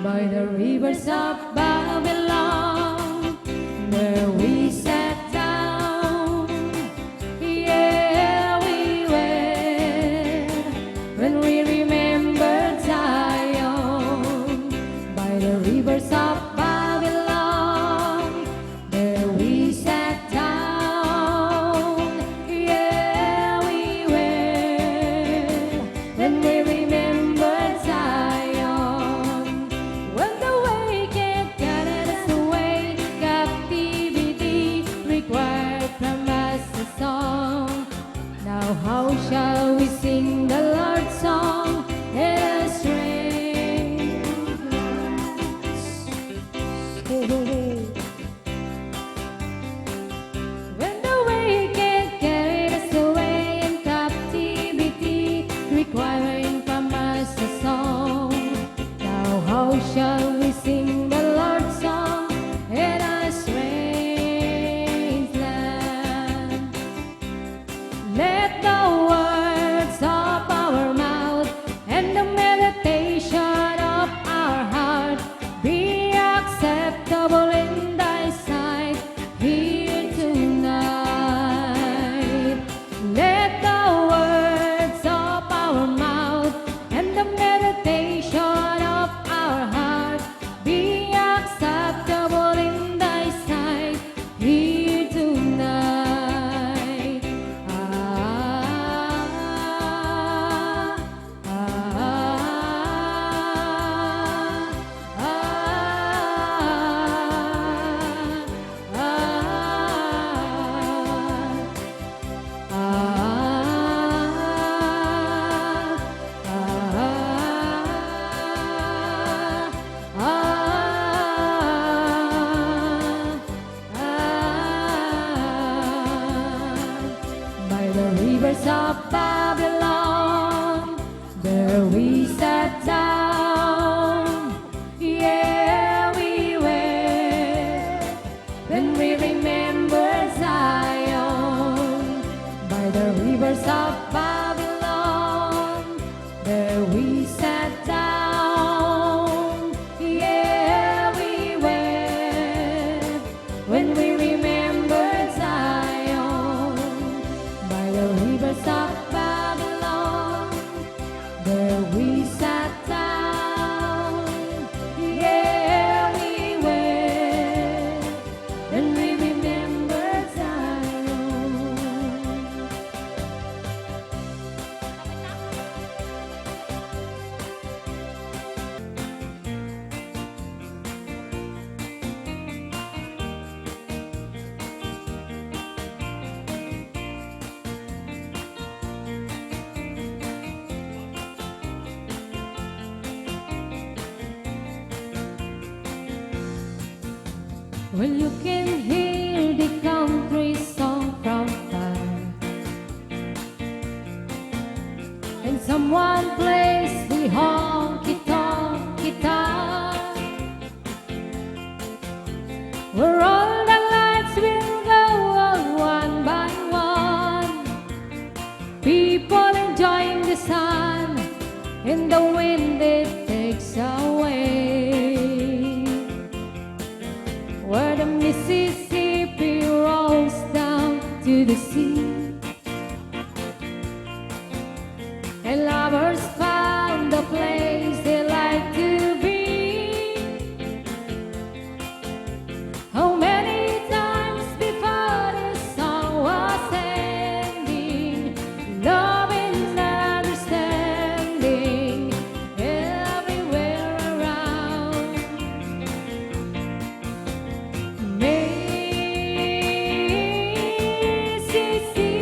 by the rivers of Babylon, where we sat down. Yeah, we went when we remembered Zion, by the rivers of Babylon, there we sat down. Yeah, we went when we remembered Zion, when the wicked carried us away, captivity required from us a song. Now how shall we sing the Lord's song? Let us sing. When the wicked carried us away in captivity, requiring from us a song. Now how shall we sing the Lord's song? Let us praise land. Let the words of our mouth and the meditation of our heart be acceptable in thy sight here tonight. Let the words of our mouth and the meditation of our heart be acceptable in thy sight here tonight. By the rivers of Babylon, there we sat down. Yeah, we went when we remembered Zion. By the rivers of Babylon, there we sat down. Yeah, we went when we remembered Zion. By the rivers of Babylon, there we sat down. Yeah, we went when we remembered Zion. Well, you can hear the country song from far, and someone plays the honky-tonk guitar, where all the lights will go on one by one, people enjoying the sun and the wind it takes away, where the Mississippi rolls down to the sea, and lovers found the place they like to be. How many times before this song was ending, love and understanding everywhere around. Mississippi,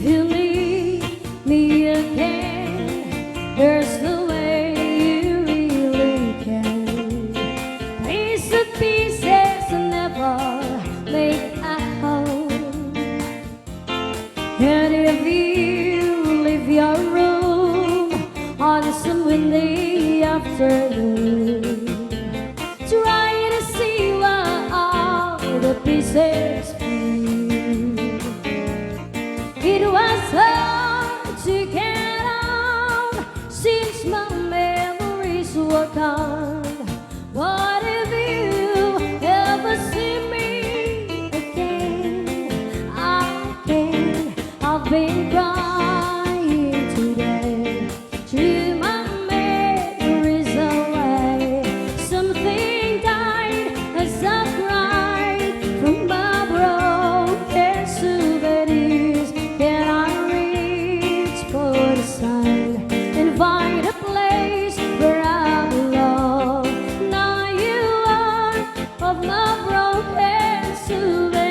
If you leave me again, there's no way you really can. Piece of pieces never make a home. And if you leave your room on some windy afternoon, try to see where all the pieces feel. It was hard to get out since my memories were gone. But if you ever see me again, I've been crying today. Threw my memories away. Something died as I cried from my broken souvenirs. Can I reach for the sun and find a place where I belong? Now you are of my broken souvenirs.